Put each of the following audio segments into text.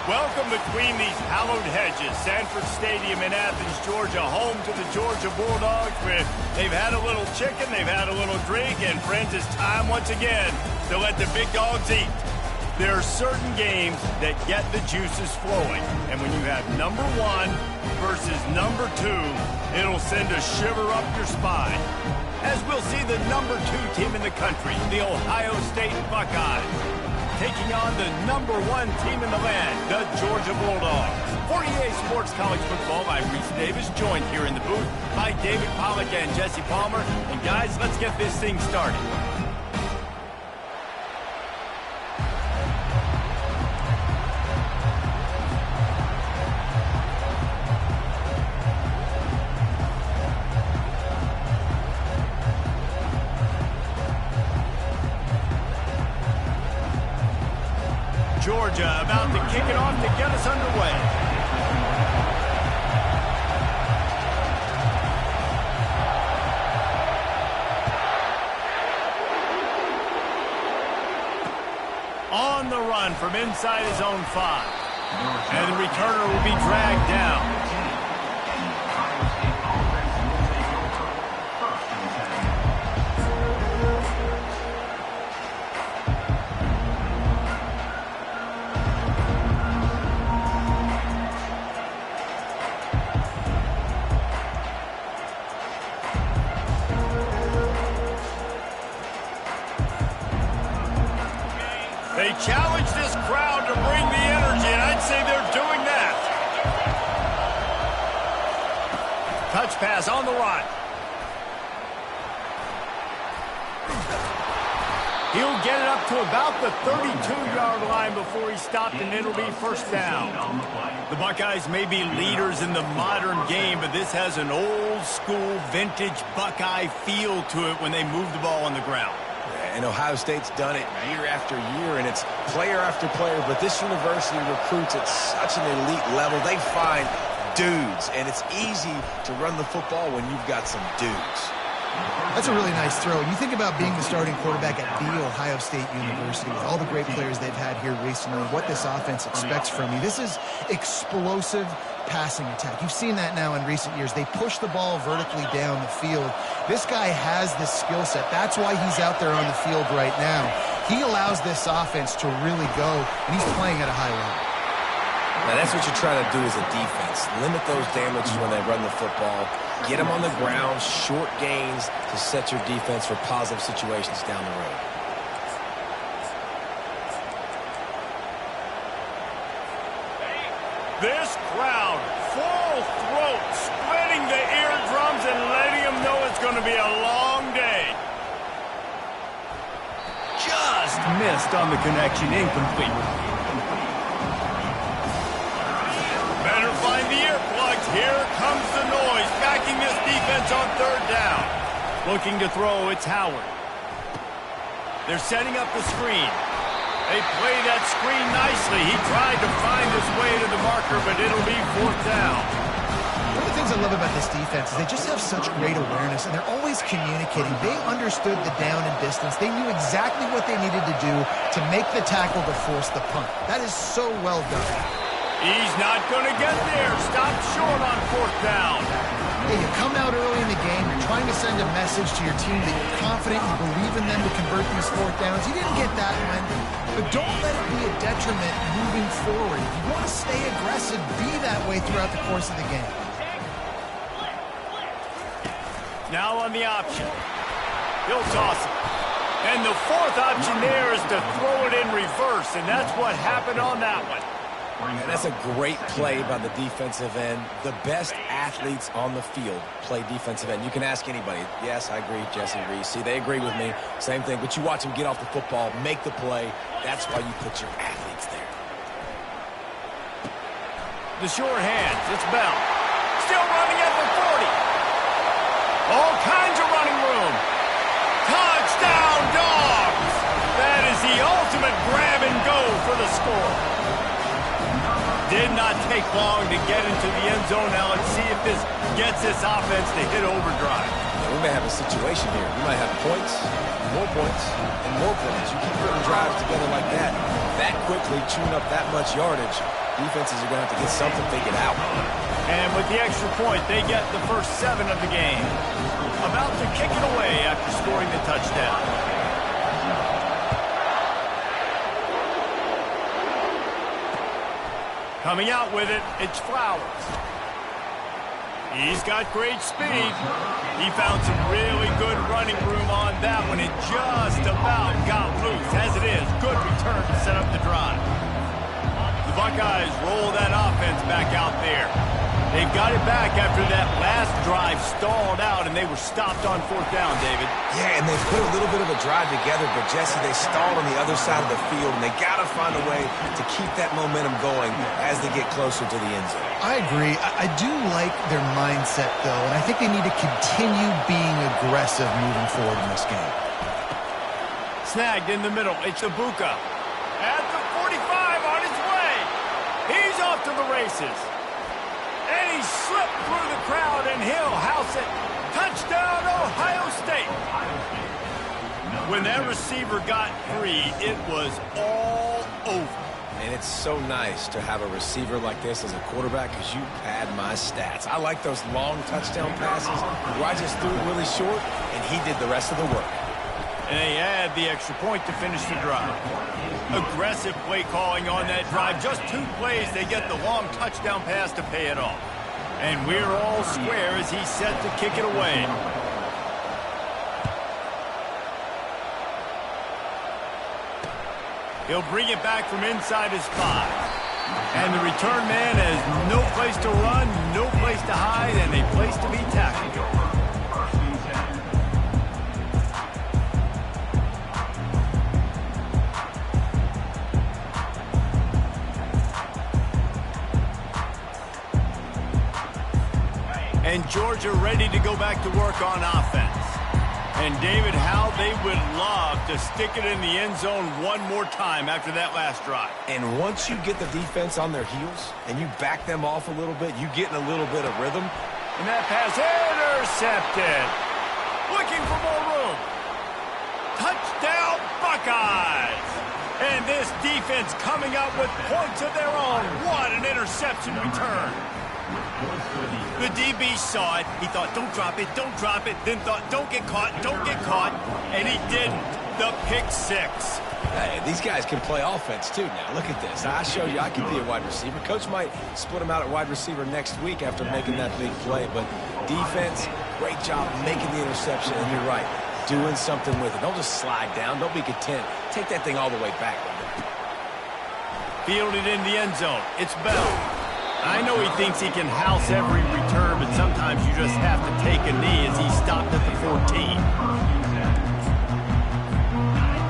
Welcome between these hallowed hedges. Sanford Stadium in Athens, Georgia, home to the Georgia Bulldogs, where they've had a little chicken, they've had a little drink, and friends, it's time once again to let the big dogs eat. There are certain games that get the juices flowing, and when you have number one versus number two, it'll send a shiver up your spine. As we'll see the number two team in the country, the Ohio State Buckeyes, taking on the number one team in the land, the Georgia Bulldogs. For EA Sports College Football, I'm Reese Davis, joined here in the booth by David Pollack and Jesse Palmer. And guys, let's get this thing started. Georgia about to kick it off to get us underway. On the run from inside his own 5. And the returner will be dragged down. They challenge this crowd to bring the energy, and I'd say they're doing that. Touch pass on the run. He'll get it up to about the 32-yard line before he's stopped, and it'll be first down. The Buckeyes may be leaders in the modern game, but this has an old-school, vintage Buckeye feel to it when they move the ball on the ground. And Ohio State's done it year after year, and it's player after player. But this university recruits at such an elite level. They find dudes, and it's easy to run the football when you've got some dudes. That's a really nice throw. You think about being the starting quarterback at The Ohio State University with all the great players they've had here recently, what this offense expects from you. This is explosive passing attack. You've seen that now in recent years. They push the ball vertically down the field. This guy has this skill set. That's why he's out there on the field right now. He allows this offense to really go, and he's playing at a high level. Now, that's what you're trying to do as a defense. Limit those damages when they run the football. Get them on the ground, short gains to set your defense for positive situations down the road. This crowd, full throat, spreading the eardrums and letting them know it's going to be a long day. Just missed on the connection, incomplete. Better find the earplugs. Here comes the noise, backing this defense on third down. Looking to throw, it's Howard. They're setting up the screen. They play that screen nicely. He tried to find his way to the marker, but it'll be fourth down. One of the things I love about this defense is they just have such great awareness, and they're always communicating. They understood the down and distance. They knew exactly what they needed to do to make the tackle to force the punt. That is so well done. He's not going to get there. Stop short on fourth down. Yeah, you come out early in the game, you're trying to send a message to your team that you're confident, you believe in them to convert these fourth downs. You didn't get that one, but don't let it be a detriment moving forward. If you want to stay aggressive, be that way throughout the course of the game. Now on the option. He'll toss it. And the fourth option there is to throw it in reverse, and that's what happened on that one. And that's a great play by the defensive end. The best athletes on the field play defensive end. You can ask anybody. Yes, I agree, Jesse, Reese. See, they agree with me. Same thing. But you watch them get off the football, make the play. That's why you put your athletes there. The sure hands. It's Bell. Still running at the 40. All kinds of running room. Touchdown, Dogs! That is the ultimate grab and go for the score. Did not take long to get into the end zone. Now let's see if this gets this offense to hit overdrive. We may have a situation here. We might have points, more points, and more points. You keep putting drives together like that quickly, chewing up that much yardage, defenses are going to have to get something figured out. And with the extra point, they get the first 7 of the game. About to kick it away after scoring the touchdown. Coming out with it, it's Flowers. He's got great speed. He found some really good running room on that one and just about got loose. As it is, good return to set up the drive. The Buckeyes roll that offense back out there. They've got it back after that last drive stalled out, and they were stopped on 4th down, David. Yeah, and they put a little bit of a drive together, but, Jesse, they stalled on the other side of the field, and they got to find a way to keep that momentum going as they get closer to the end zone. I agree. I do like their mindset, though, and I think they need to continue being aggressive moving forward in this game. Snagged in the middle. It's Ibuka. At the 45 on his way. He's off to the races. And he slipped through the crowd, and he'll house it. Touchdown, Ohio State. When that receiver got free, it was all over. And it's so nice to have a receiver like this as a quarterback because you pad my stats. I like those long touchdown passes where I just threw it really short, and he did the rest of the work. And they add the extra point to finish the drive. Aggressive play calling on that drive. Just 2 plays, they get the long touchdown pass to pay it off. And we're all square as he's set to kick it away. He'll bring it back from inside his 5. And the return man has no place to run, no place to hide, and a place to be tackled. And Georgia ready to go back to work on offense. And David, how they would love to stick it in the end zone one more time after that last drive. And once you get the defense on their heels and you back them off a little bit, you get in a little bit of rhythm. And that pass intercepted. Looking for more room. Touchdown, Buckeyes. And this defense coming up with points of their own. What an interception return. The DB saw it. He thought, don't drop it, don't drop it. Then thought, don't get caught, don't get caught. And he didn't. The pick 6. Hey, these guys can play offense, too, now. Look at this. I showed you I can be a wide receiver. Coach might split him out at wide receiver next week after making that big play. But defense, great job making the interception. And you're right, doing something with it. Don't just slide down. Don't be content. Take that thing all the way back. Fielded in the end zone. It's Bell. I know he thinks he can house every return, but sometimes you just have to take a knee as he stopped at the 14.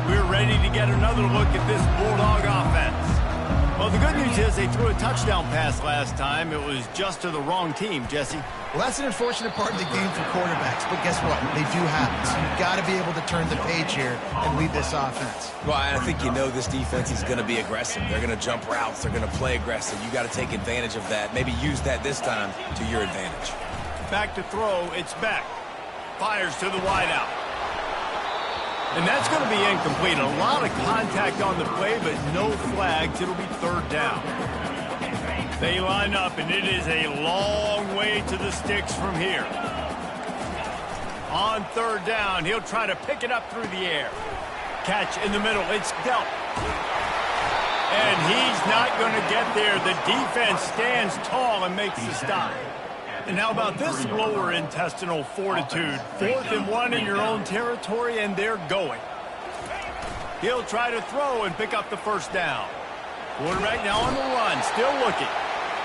We're ready to get another look at this Bulldog offense. Well, the good news is they threw a touchdown pass last time. It was just to the wrong team, Jesse. Well, that's an unfortunate part of the game for quarterbacks, but guess what? They do happen. So you've got to be able to turn the page here and lead this offense. Well, I think you know this defense is going to be aggressive. They're going to jump routes. They're going to play aggressive. You got to take advantage of that. Maybe use that this time to your advantage. Back to throw. It's Beck. Fires to the wideout. And that's going to be incomplete. A lot of contact on the play, but no flags. It'll be 3rd down. They line up, and it is a long way to the sticks from here. On 3rd down, he'll try to pick it up through the air. Catch in the middle. It's dealt. And he's not going to get there. The defense stands tall and makes the stop. And how about this lower intestinal fortitude? 4th and 1 in your own territory, and they're going. He'll try to throw and pick up the 1st down. Quarterback now on the run, still looking.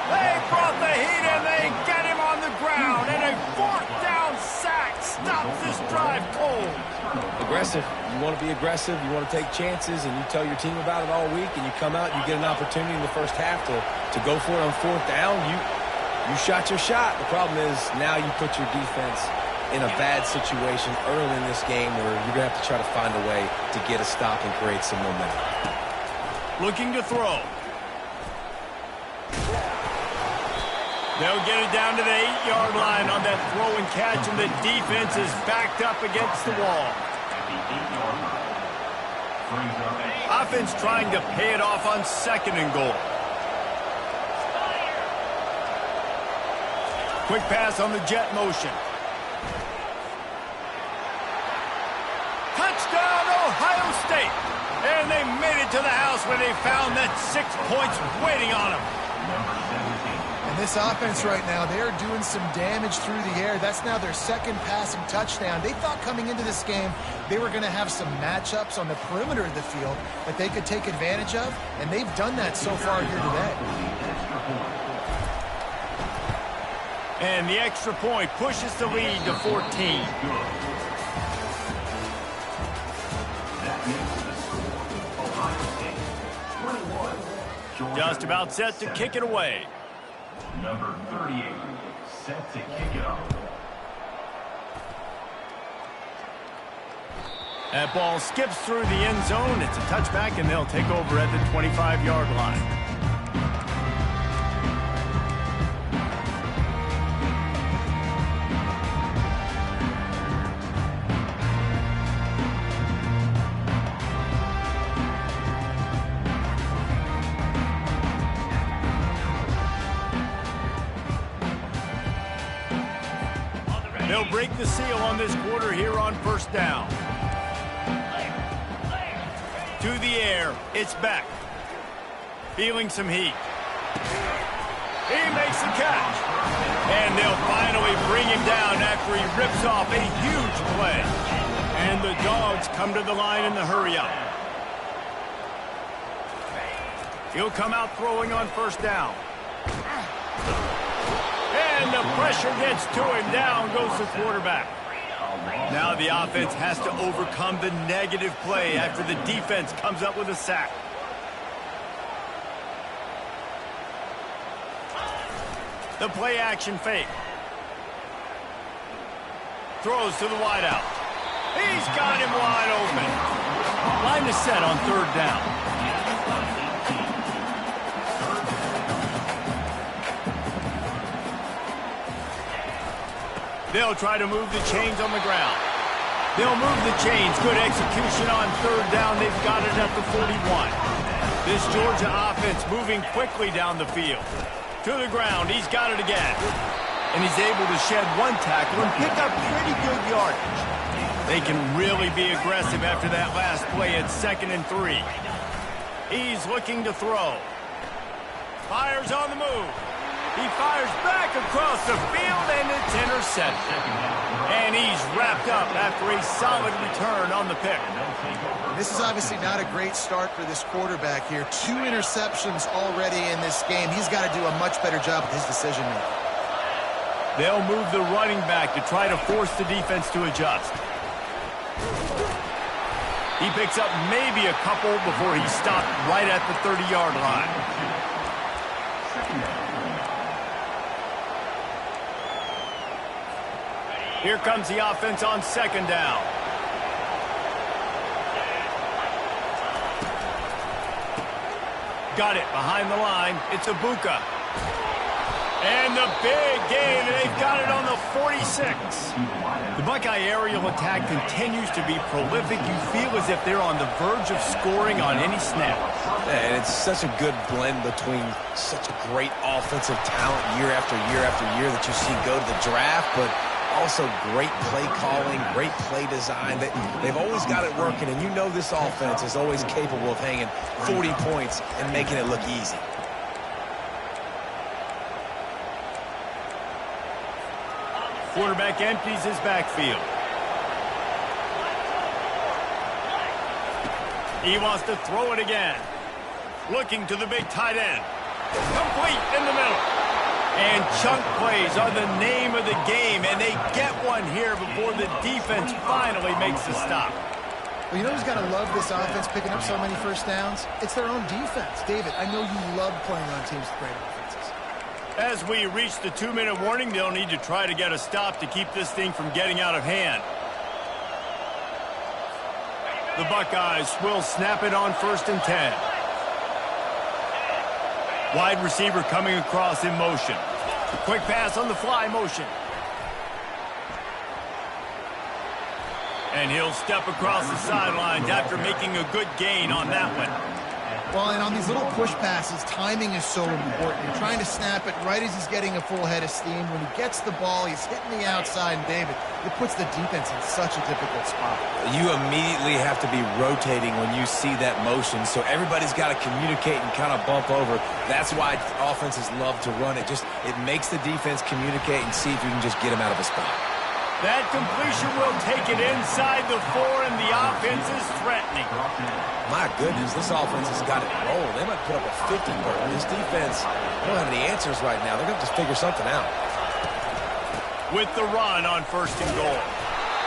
They brought the heat, and they get him on the ground. And a 4th down sack stops this drive cold. Aggressive. You want to be aggressive. You want to take chances, and you tell your team about it all week, and you come out and you get an opportunity in the first half to go for it on 4th down. You shot your shot. The problem is now you put your defense in a bad situation early in this game where you're going to have to try to find a way to get a stop and create some momentum. Looking to throw. They'll get it down to the 8-yard line on that throw and catch, and the defense is backed up against the wall. Offense trying to pay it off on 2nd and goal. Quick pass on the jet motion. Touchdown, Ohio State! And they made it to the house when they found that 6 points waiting on them. And this offense right now, they are doing some damage through the air. That's now their 2nd passing touchdown. They thought coming into this game they were going to have some matchups on the perimeter of the field that they could take advantage of, and they've done that so far here today. And the extra point pushes the lead to 14. Just about set to kick it away. Number 38, set to kick it off. That ball skips through the end zone. It's a touchback, and they'll take over at the 25-yard line. They'll break the seal on this quarter here on 1st down. To the air, it's Beck. Feeling some heat. He makes the catch. And they'll finally bring him down after he rips off a huge play. And the Dogs come to the line in the hurry-up. He'll come out throwing on 1st down. And the pressure gets to him. Down goes the quarterback. Now the offense has to overcome the negative play after the defense comes up with a sack. The play action fake. Throws to the wideout. He's got him wide open. Line is set on 3rd down. They'll try to move the chains on the ground. They'll move the chains. Good execution on 3rd down. They've got it at the 41. This Georgia offense moving quickly down the field. To the ground. He's got it again. And he's able to shed 1 tackle and pick up pretty good yardage. They can really be aggressive after that last play at 2nd and 3. He's looking to throw. Fires on the move. He fires back across the field, and it's intercepted. And he's wrapped up after a solid return on the pick. This is obviously not a great start for this quarterback here. 2 interceptions already in this game. He's got to do a much better job with his decision-making. They'll move the running back to try to force the defense to adjust. He picks up maybe a couple before he's stopped right at the 30-yard line. Here comes the offense on 2nd down. Got it behind the line. It's Ibuka. And the big gain, and they've got it on the 46. The Buckeye aerial attack continues to be prolific. You feel as if they're on the verge of scoring on any snap. And it's such a good blend between such a great offensive talent year after year after year that you see go to the draft, but also great play calling, great play design. They've always got it working, and you know this offense is always capable of hanging 40 points and making it look easy. Quarterback empties his backfield. He wants to throw it again. Looking to the big tight end. Complete in the middle. And chunk plays are the name of the game, and they get one here before the defense finally makes the stop. Well, you know who's got to love this offense picking up so many 1st downs? It's their own defense. David, I know you love playing on teams with great offenses. As we reach the 2-minute warning, they'll need to try to get a stop to keep this thing from getting out of hand. The Buckeyes will snap it on 1st and 10. Wide receiver coming across in motion. Quick pass on the fly motion. And he'll step across the sidelines after making a good gain on that one. Well, and on these little push passes, timing is so important. You're trying to snap it right as he's getting a full head of steam. When he gets the ball, he's hitting the outside, and David, it puts the defense in such a difficult spot. You immediately have to be rotating when you see that motion, so everybody's got to communicate and kind of bump over. That's why offenses love to run it. It makes the defense communicate and see if you can just get him out of a spot. That completion will take it inside the 4, and the offense is threatening. My goodness, this offense has got it rolled. They might put up a 50 burger. This defense, they don't have any answers right now. They're going to just figure something out. With the run on 1st and goal.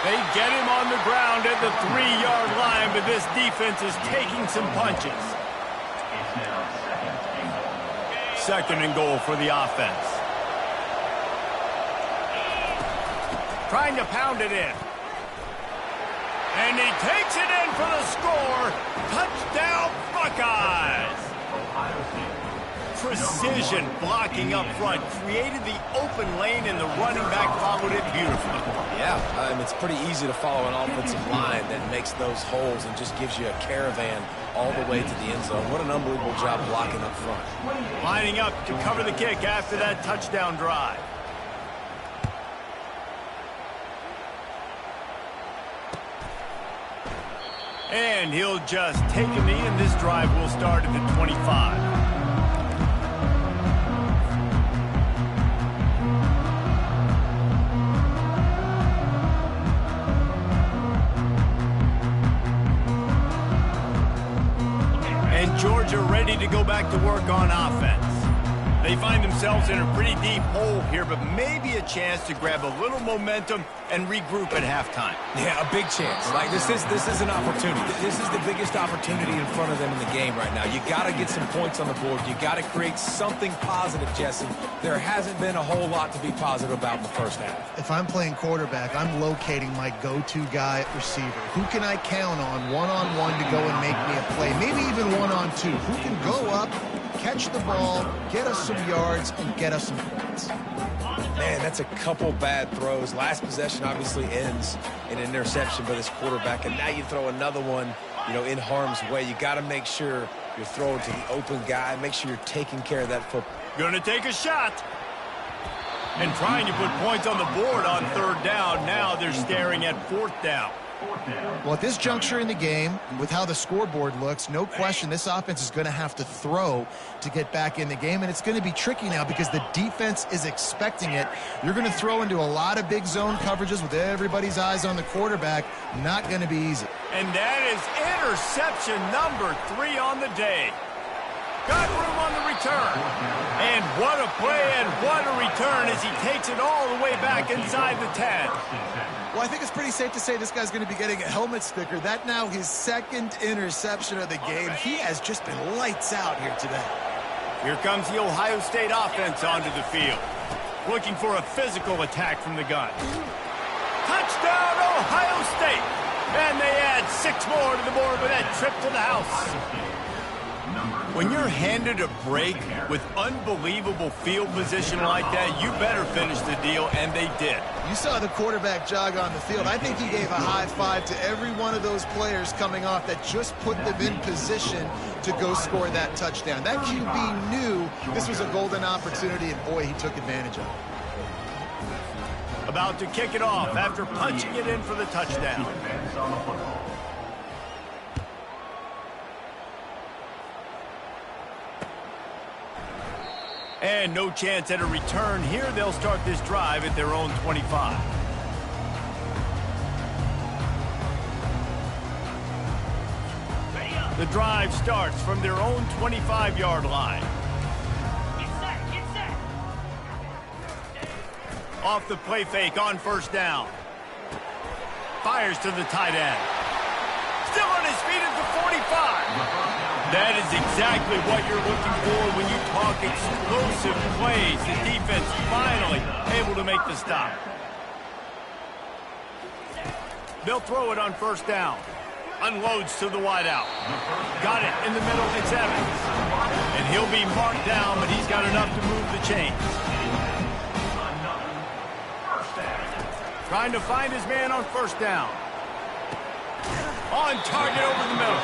They get him on the ground at the 3-yard line, but this defense is taking some punches. 2nd and goal for the offense. Trying to pound it in. And he takes it in for the score. Touchdown, Buckeyes. Precision blocking up front. Created the open lane, and the running back followed it beautifully. Yeah, it's pretty easy to follow an offensive line that makes those holes and just gives you a caravan all the way to the end zone. What an unbelievable job blocking up front. Lining up to cover the kick after that touchdown drive. And he'll just take a knee, and this drive will start at the 25. And Georgia ready to go back to work on offense. They find themselves in a pretty deep hole here, but maybe a chance to grab a little momentum and regroup at halftime. Yeah, a big chance. Like this is an opportunity. This is the biggest opportunity in front of them in the game right now. You got to get some points on the board. You got to create something positive, Jesse. There hasn't been a whole lot to be positive about in the first half. If I'm playing quarterback, I'm locating my go-to guy at receiver. Who can I count on one-on-one to go and make me a play? Maybe even one-on-two. Who can go up, catch the ball, get us some yards, and get us some points? Man, that's a couple bad throws. Last possession obviously ends in an interception by this quarterback, and now you throw another one, in harm's way. You got to make sure you're throwing to the open guy. Make sure you're taking care of that football. Gonna take a shot. And trying to put points on the board on 3rd down. Now they're staring at 4th down. Well, at this juncture in the game, with how the scoreboard looks, no question this offense is going to have to throw to get back in the game, and it's going to be tricky now because the defense is expecting it. You're going to throw into a lot of big zone coverages with everybody's eyes on the quarterback. Not going to be easy. And that is interception number 3 on the day. Got room on the return. And what a play and what a return as he takes it all the way back inside the 10. Well, I think it's pretty safe to say this guy's going to be getting a helmet sticker. That now his 2nd interception of the game. He has just been lights out here today. Here comes the Ohio State offense onto the field. Looking for a physical attack from the gun. Touchdown, Ohio State. And they add 6 more to the board with that trip to the house. When you're handed a break with unbelievable field position like that, you better finish the deal, and they did. You saw the quarterback jog on the field. I think he gave a high five to every one of those players coming off that just put them in position to go score that touchdown. That QB knew this was a golden opportunity, and boy, he took advantage of it. About to kick it off after punching it in for the touchdown. And no chance at a return here. They'll start this drive at their own 25. The drive starts from their own 25-yard line. Get set. Off the play fake on 1st down. Fires to the tight end. Still on his feet at the 45. That is exactly what you're looking for when you talk explosive plays. The defense finally able to make the stop. They'll throw it on 1st down. Unloads to the wideout. Got it in the middle. It's Evans. And he'll be marked down, but he's got enough to move the chains. Trying to find his man on first down. On target over the middle.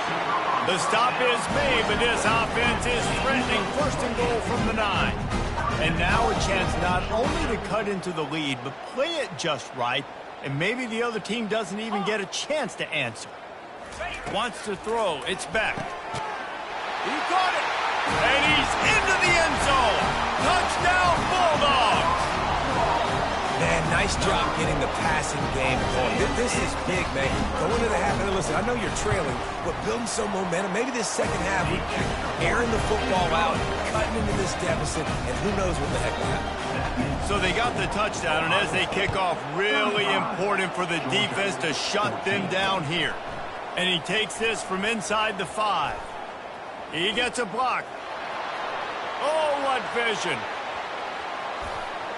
The stop is made, but this offense is threatening first and goal from the 9. And now a chance not only to cut into the lead, but play it just right, and maybe the other team doesn't even get a chance to answer. Wants to throw. It's back. He caught it. And he's into the end zone. Touchdown, Bulldogs. Man, nice job getting the passing game going. This is big, man. Going into the half, and listen, I know you're trailing, but building some momentum. Maybe this second half, airing the football out, cutting into this deficit, and who knows what the heck will happen. So they got the touchdown, and as they kick off, really important for the defense to shut them down here. And he takes this from inside the 5. He gets a block. Oh, what vision.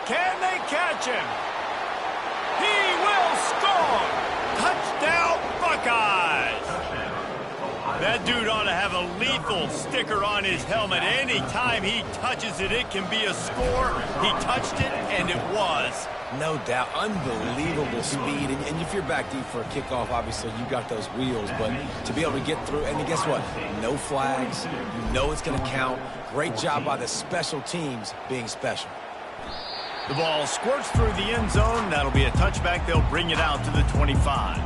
Can they catch him? He will score! Touchdown, Buckeyes! That dude ought to have a lethal sticker on his helmet. Anytime he touches it, it can be a score. He touched it, and it was. No doubt. Unbelievable speed. And if you're back deep for a kickoff, obviously you got those wheels. But to be able to get through, and guess what? No flags. You know it's going to count. Great job by the special teams being special. The ball squirts through the end zone. That'll be a touchback. They'll bring it out to the 25.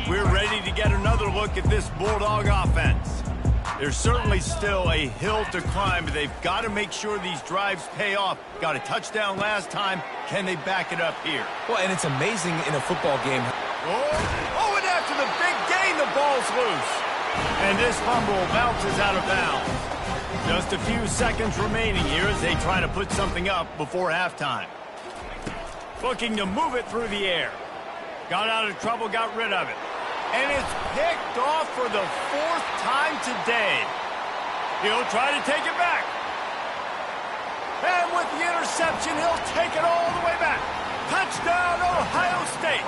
We're ready to get another look at this Bulldog offense. There's certainly still a hill to climb, but they've got to make sure these drives pay off. Got a touchdown last time. Can they back it up here? Well, and it's amazing in a football game. Oh, and after the big gain, the ball's loose. And this fumble bounces out of bounds. Just a few seconds remaining here as they try to put something up before halftime. Looking to move it through the air. Got out of trouble, got rid of it. And it's picked off for the 4th time today. He'll try to take it back. And with the interception, he'll take it all the way back. Touchdown, Ohio State.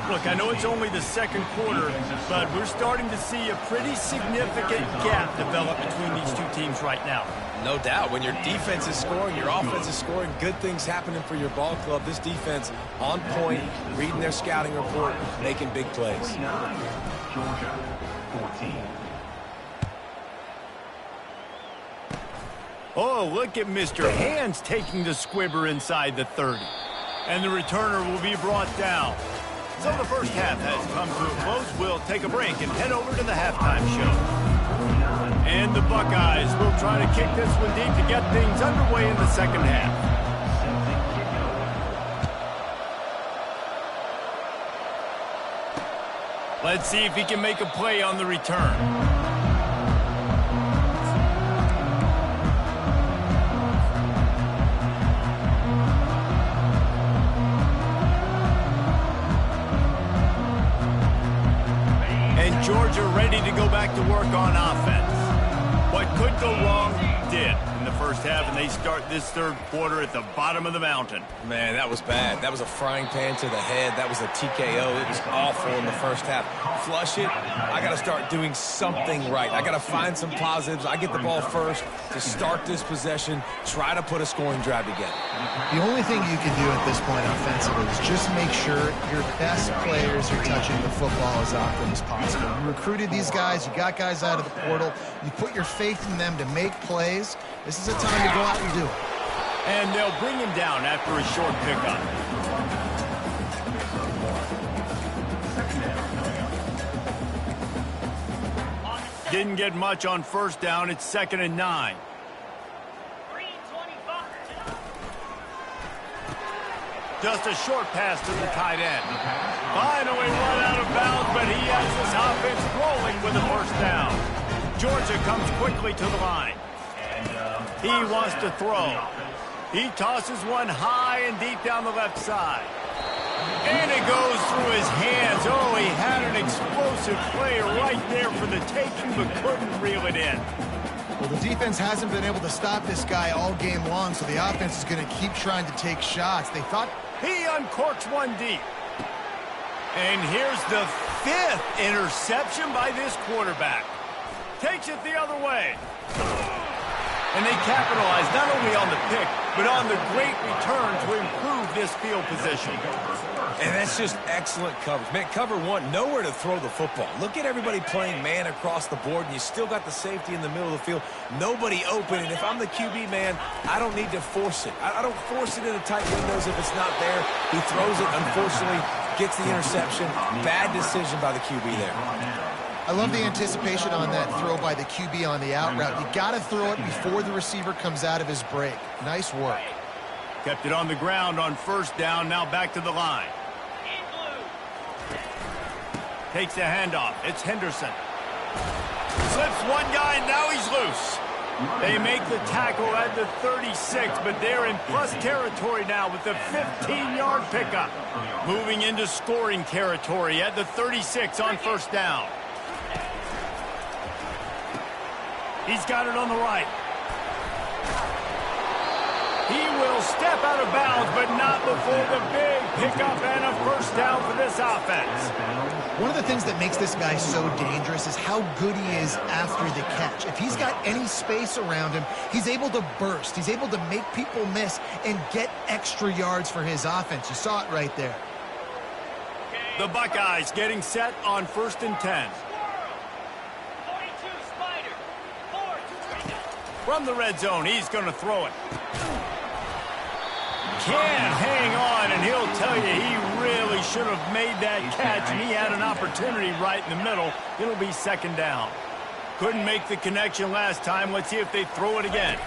Look, I know it's only the second quarter, but we're starting to see a pretty significant gap develop between these two teams right now. No doubt. When your defense is scoring, your offense is scoring, good things happening for your ball club. This defense on point, reading their scouting report, making big plays. Georgia, 14. Oh, look at Mr. Hands taking the squibber inside the 30. And the returner will be brought down. So the first half has come to a close. We'll take a break and head over to the halftime show. And the Buckeyes will try to kick this one deep to get things underway in the second half. Let's see if he can make a play on the return. Georgia ready to go back to work on offense. What could go wrong did in the first half, and they start this third quarter at the bottom of the mountain. Man, that was bad. That was a frying pan to the head. That was a TKO. It was awful in the first half. Flush it. I got to start doing something right. I got to find some positives. I get the ball first to start this possession, try to put a scoring drive together. The only thing you can do at this point offensively is just make sure your best players are touching the football as often as possible. You recruited these guys. You got guys out of the portal. You put your faith in them to make plays. This is a time to go out and do it. And they'll bring him down after a short pickup. Didn't get much on first down. It's 2nd and 9. Just a short pass to the tight end. Finally run out of bounds, but he has this offense rolling with a first down. Georgia comes quickly to the line. He wants to throw. He tosses one high and deep down the left side. And it goes through his hands. Oh, he had an explosive play right there for the taking, but couldn't reel it in. Well, the defense hasn't been able to stop this guy all game long, so the offense is going to keep trying to take shots. They thought he uncorks one deep. And here's the 5th interception by this quarterback. Takes it the other way. And they capitalized not only on the pick, but on the great return to improve this field position. And that's just excellent coverage. Man, cover one, nowhere to throw the football. Look at everybody playing man across the board, and you still got the safety in the middle of the field. Nobody open, and if I'm the QB, man, I don't need to force it. I don't force it into tight windows if it's not there. He throws it, unfortunately, gets the interception. Bad decision by the QB there. I love the anticipation on that throw by the QB on the out route. You got to throw it before the receiver comes out of his break. Nice work. Kept it on the ground on first down, now back to the line. Takes the handoff. It's Henderson. Slips one guy, now he's loose. They make the tackle at the 36, but they're in plus territory now with the 15-yard pickup. Moving into scoring territory at the 36 on first down. He's got it on the right. He will step out of bounds, but not before the big pickup and a first down for this offense. One of the things that makes this guy so dangerous is how good he is after the catch. If he's got any space around him, he's able to burst. He's able to make people miss and get extra yards for his offense. You saw it right there. The Buckeyes getting set on 1st and 10. From the red zone, he's going to throw it. Can't hang on, and he'll tell you he really should have made that catch, and he had an opportunity right in the middle. It'll be second down. Couldn't make the connection last time. Let's see if they throw it again.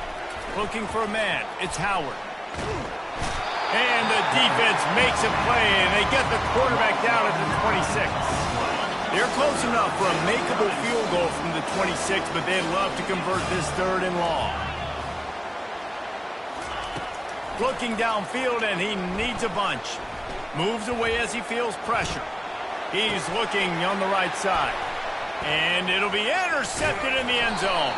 Looking for a man. It's Howard. And the defense makes a play, and they get the quarterback down at the 26. They're close enough for a makeable field goal from the 26, but they'd love to convert this 3rd and long. Looking downfield, and he needs a bunch. Moves away as he feels pressure. He's looking on the right side. And it'll be intercepted in the end zone.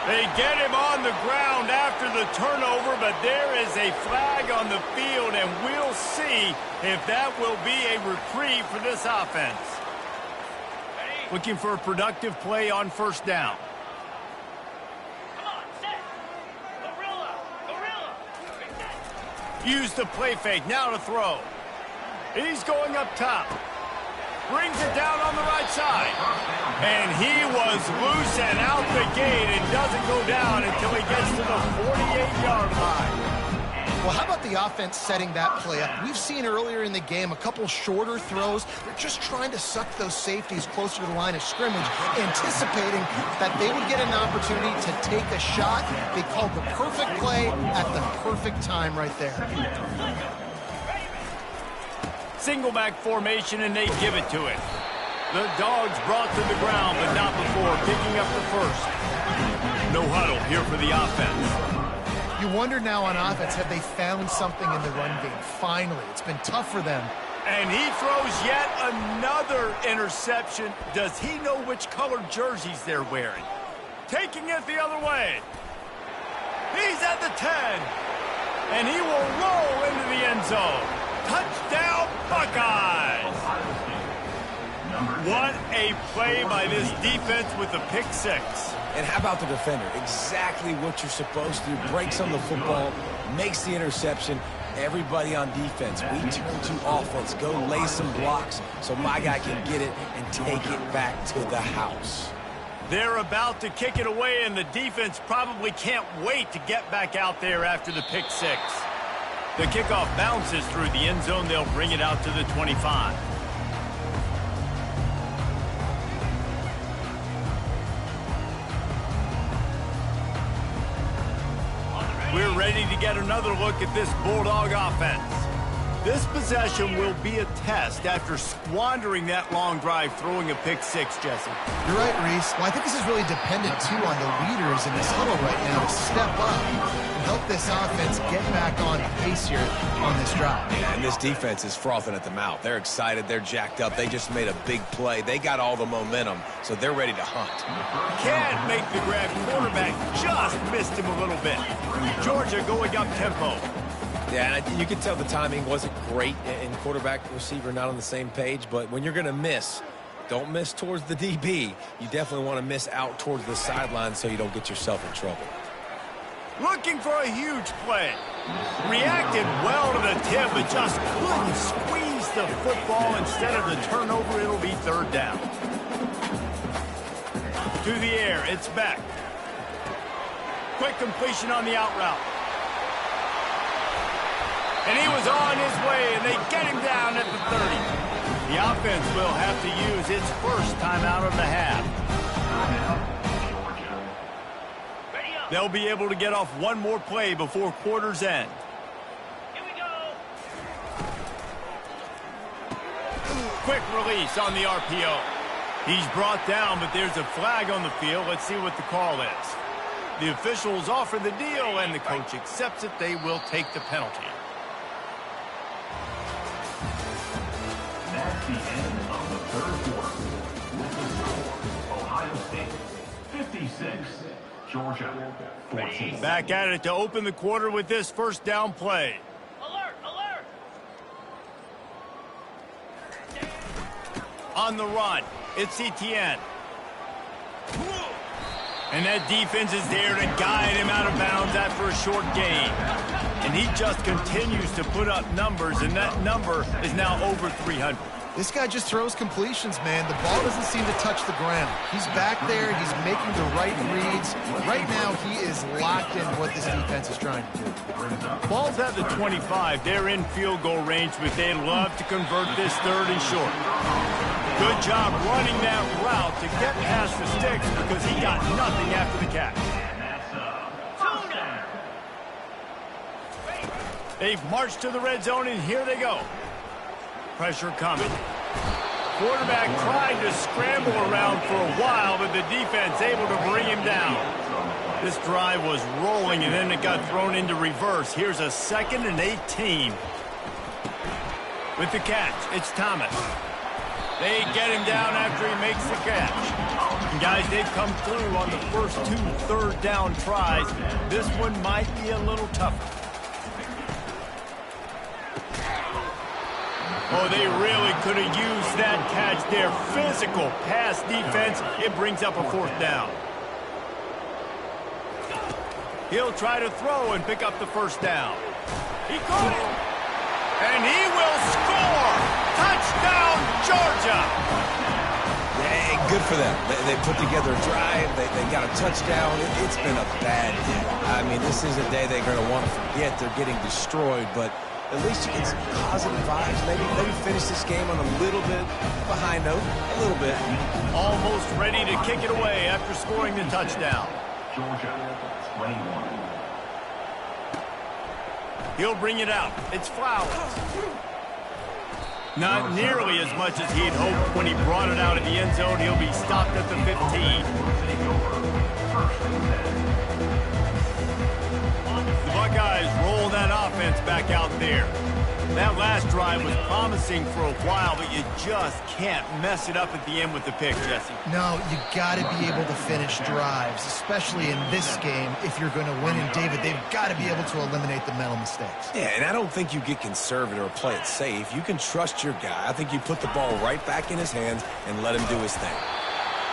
They get him on the ground after the turnover, but there is a flag on the field, and we'll see if that will be a reprieve for this offense. Looking for a productive play on first down. Use the play fake, now to throw. He's going up top. Brings it down on the right side. And he was loose and out the gate and doesn't go down until he gets to the 48-yard line. Well, how about the offense setting that play up? We've seen earlier in the game a couple shorter throws. They're just trying to suck those safeties closer to the line of scrimmage, anticipating that they would get an opportunity to take a shot. They called the perfect play at the perfect time right there. Single back formation, and they give it to it. The Dogs brought to the ground, but not before picking up the first. No huddle here for the offense. You wonder now on offense, have they found something in the run game? Finally, it's been tough for them. And he throws yet another interception. Does he know which colored jerseys they're wearing? Taking it the other way. He's at the 10. And he will roll into the end zone. Touchdown, Buckeyes! What a play by this defense with the pick six. And how about the defender? Exactly what you're supposed to do. Breaks on the football, makes the interception. Everybody on defense, we turn to offense. Go lay some blocks so my guy can get it and take it back to the house. They're about to kick it away, and the defense probably can't wait to get back out there after the pick six. The kickoff bounces through the end zone. They'll bring it out to the 25. We're ready to get another look at this Bulldog offense. This possession will be a test after squandering that long drive throwing a pick six, Jesse. You're right, Reese. Well, I think this is really dependent, too, on the leaders in this huddle right now to step up and help this offense get back on pace here on this drive. Yeah, and this defense is frothing at the mouth. They're excited. They're jacked up. They just made a big play. They got all the momentum, so they're ready to hunt. Can't make the grab. Quarterback just missed him a little bit. Georgia going up tempo. Yeah, and you can tell the timing wasn't great in quarterback and receiver not on the same page, but when you're going to miss, don't miss towards the DB. You definitely want to miss out towards the sideline so you don't get yourself in trouble. Looking for a huge play. Reacted well to the tip, but just couldn't squeeze the football. Instead of the turnover, it'll be third down. To the air, it's back. Quick completion on the out route. And he was on his way, and they get him down at the 30. The offense will have to use its first timeout of the half. They'll be able to get off one more play before quarter's end. Here we go. Quick release on the RPO. He's brought down, but there's a flag on the field. Let's see what the call is. The officials offer the deal, and the coach accepts it. They will take the penalty. That's the end of the third quarter. With the score, Ohio State 56, Georgia 14. Back at it to open the quarter with this first down play. Alert, alert. On the run, it's Etienne. And that defense is there to guide him out of bounds after a short gain. And he just continues to put up numbers, and that number is now over 300. This guy just throws completions, man. The ball doesn't seem to touch the ground. He's back there. He's making the right reads. Right now, he is locked in what this defense is trying to do. Ball's at the 25. They're in field goal range, but they'd love to convert this third and short. Good job running that route to get past the sticks because he got nothing after the catch. They've marched to the red zone, and here they go. Pressure coming. Quarterback tried to scramble around for a while, but the defense able to bring him down. This drive was rolling, and then it got thrown into reverse. Here's a 2nd and 18. With the catch, it's Thomas. They get him down after he makes the catch. And guys, they've come through on the first 2 third down tries. This one might be a little tougher. Oh, they really could have used that catch there. Physical pass defense. It brings up a 4th down. He'll try to throw and pick up the first down. He caught it. And he will score. Touchdown, Georgia. Hey, good for them. They put together a drive. They got a touchdown. It's been a bad day. I mean, this is a day they're going to want to forget. They're getting destroyed, but at least you get some positive vibes. Maybe finish this game on a little bit of a high note. A little bit. Almost ready to kick it away after scoring the touchdown. Georgia 21. He'll bring it out. It's Flowers. Not nearly as much as he'd hoped when he brought it out of the end zone. He'll be stopped at the 15. The Buckeyes roll that offense back out there. That last drive was promising for a while, but you just can't mess it up at the end with the pick, Jesse. No, you got to be able to finish drives, especially in this game. If you're going to win, and David, they've got to be able to eliminate the mental mistakes. Yeah, and I don't think you get conservative or play it safe. You can trust your guy. I think you put the ball right back in his hands and let him do his thing.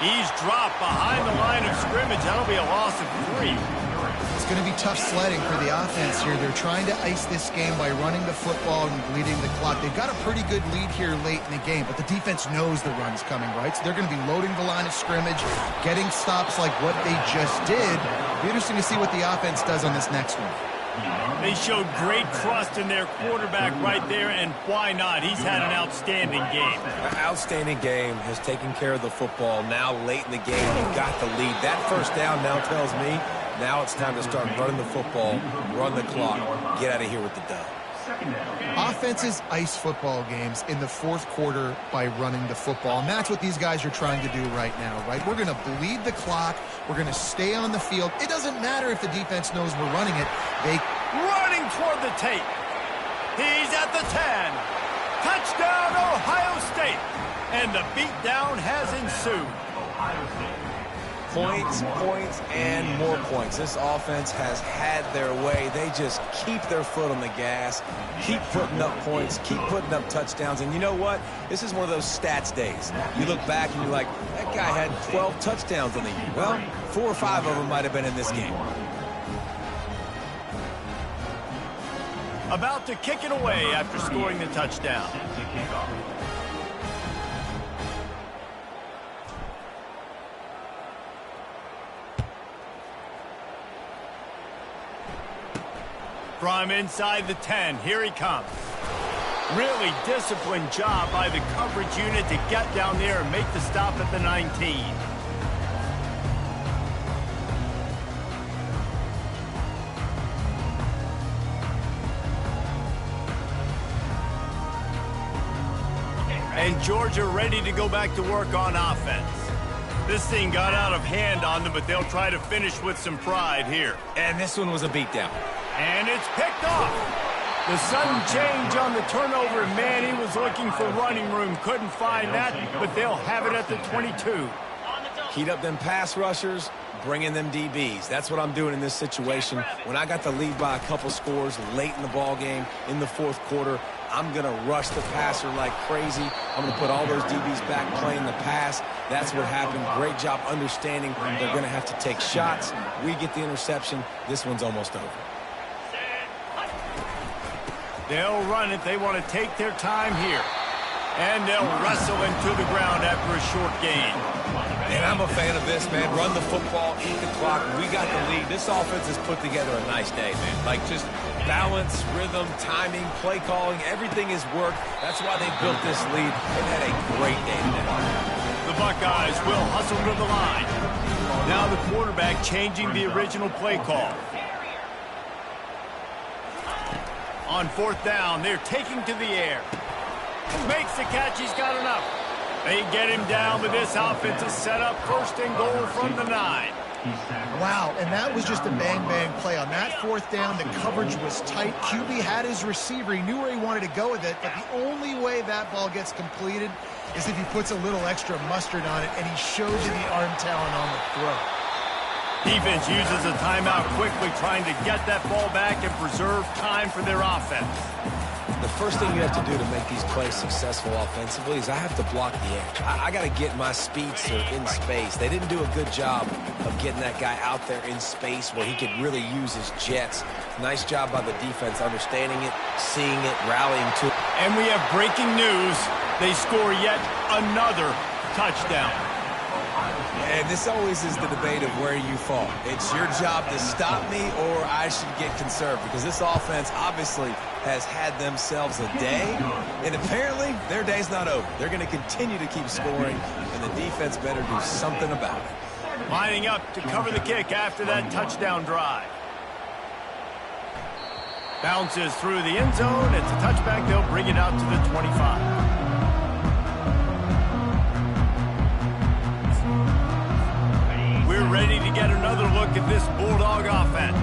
He's dropped behind the line of scrimmage. That'll be a loss of 3. It's going to be tough sledding for the offense here. They're trying to ice this game by running the football and bleeding the clock. They've got a pretty good lead here late in the game, but the defense knows the run's coming, right? So they're going to be loading the line of scrimmage, getting stops like what they just did. It'll be interesting to see what the offense does on this next one. They showed great trust in their quarterback right there, and why not? He's had an outstanding game. Outstanding game, has taken care of the football. Now late in the game, you got the lead. That first down now tells me now it's time to start running the football, run the clock, get out of here with the dub. Offenses ice football games in the fourth quarter by running the football, and that's what these guys are trying to do right now, right? We're going to bleed the clock. We're going to stay on the field. It doesn't matter if the defense knows we're running it. They running toward the tape. He's at the 10. Touchdown, Ohio State. And the beatdown has ensued. Ohio State. Points, points, and more points. This offense has had their way. They just keep their foot on the gas, keep putting up points, keep putting up touchdowns. And you know what? This is one of those stats days. You look back and you're like, that guy had 12 touchdowns on the year. Well, 4 or 5 of them might have been in this game. about to kick it away after scoring the touchdown. From inside the 10, here he comes. Really disciplined job by the coverage unit to get down there and make the stop at the 19. And Georgia ready to go back to work on offense. This thing got out of hand on them, but they'll try to finish with some pride here. And this one was a beatdown. And it's picked off. The sudden change on the turnover, man, he was looking for running room. Couldn't find that, but they'll have it at the 22. Heat up them pass rushers, bring in them DBs. That's what I'm doing in this situation. When I got the lead by a couple scores late in the ball game, in the fourth quarter, I'm going to rush the passer like crazy. I'm going to put all those DBs back playing the pass. That's what happened. Great job understanding they're going to have to take shots. We get the interception. This one's almost over. They'll run it. They want to take their time here. And they'll wrestle into the ground after a short gain. And I'm a fan of this, man. Run the football, eat the clock. We got the lead. This offense has put together a nice day, man. Like just balance, rhythm, timing, play calling, everything has worked. That's why they built this lead. They've had a great day today. The Buckeyes will hustle to the line. Now the quarterback changing the original play call. On fourth down, they're taking to the air. Makes the catch, he's got enough. They get him down, but this offense is set up first and goal from the 9. Wow, and that was just a bang-bang play. On that fourth down, the coverage was tight. QB had his receiver. He knew where he wanted to go with it, but the only way that ball gets completed is if he puts a little extra mustard on it, and he showed you the arm talent on the throw. Defense uses a timeout quickly, trying to get that ball back and preserve time for their offense. The first thing you have to do to make these plays successful offensively is I have to block the edge. I got to get my speedster in space. They didn't do a good job of getting that guy out there in space where he could really use his jets. Nice job by the defense understanding it, seeing it, rallying to it. And we have breaking news. They score yet another touchdown. And this always is the debate of where you fall. It's your job to stop me or I should get conserved because this offense obviously has had themselves a day, and apparently their day's not over. They're going to continue to keep scoring, and the defense better do something about it. Lining up to cover the kick after that touchdown drive. Bounces through the end zone. It's a touchback. They'll bring it out to the 25. We're ready to get another look at this Bulldog offense.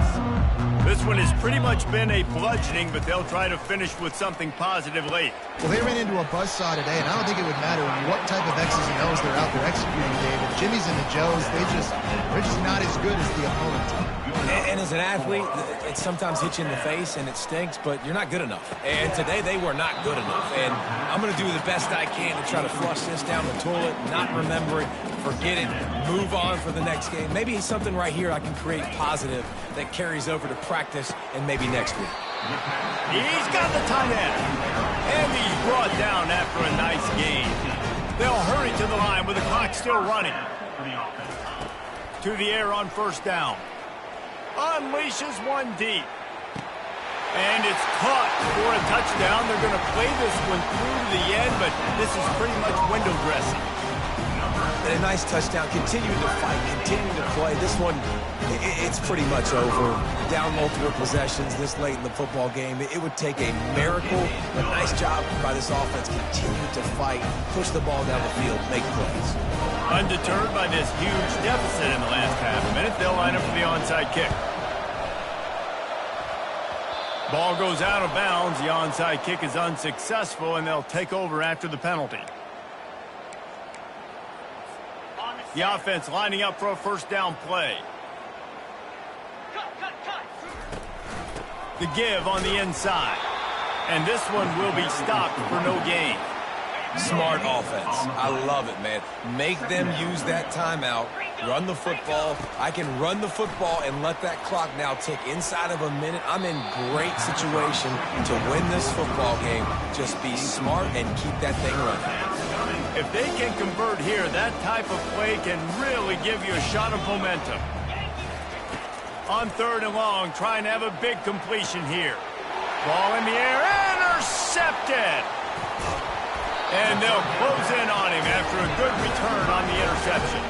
This one has pretty much been a bludgeoning, but they'll try to finish with something positive late. Well, they ran into a buzzsaw today, and I don't think it would matter what type of X's and O's they're out there executing, David. Jimmy's and the Joes, they're just not as good as the opponent. And as an athlete, it sometimes hits you in the face and it stinks, but you're not good enough. And today they were not good enough. And I'm going to do the best I can to try to flush this down the toilet, not remember it, forget it, move on for the next game. Maybe something right here I can create positive that carries over to practice and maybe next week. He's got the tight end. And he's brought down after a nice game. They'll hurry to the line with the clock still running. To the air on first down. Unleashes one deep. And it's caught for a touchdown. They're going to play this one through to the end, but this is pretty much window dressing. And a nice touchdown. Continuing to fight, continuing to play. This one, it's pretty much over. Down multiple possessions this late in the football game. It would take a miracle. A nice job by this offense. Continue to fight, push the ball down the field, make plays. Undeterred by this huge deficit in the last half a minute, they'll line up for the onside kick. Ball goes out of bounds. The onside kick is unsuccessful, and they'll take over after the penalty. The offense lining up for a first down play. The give on the inside. And this one will be stopped for no gain. Smart offense. I love it, man. Make them use that timeout run the football. I can run the football and let that clock now tick inside of a minute. I'm in great situation to win this football game. Just be smart and keep that thing running. If they can convert here, that type of play can really give you a shot of momentum. On 3rd and long, trying to have a big completion here. Ball in the air, intercepted! And they'll close in on him after a good return on the interception.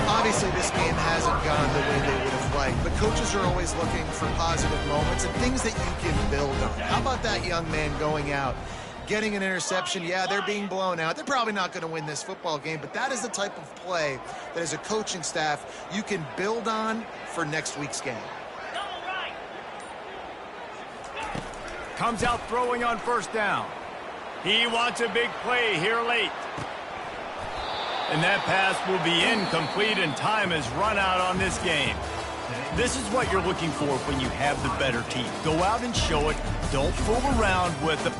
Obviously, this game hasn't gone the way they would have liked, but coaches are always looking for positive moments and things that you can build on. How about that young man going out, getting an interception? Yeah, they're being blown out. They're probably not going to win this football game, but that is the type of play that as a coaching staff you can build on for next week's game. Comes out throwing on 1st down. He wants a big play here late. And that pass will be incomplete, and time has run out on this game. This is what you're looking for when you have the better team. Go out and show it. Don't fool around with the...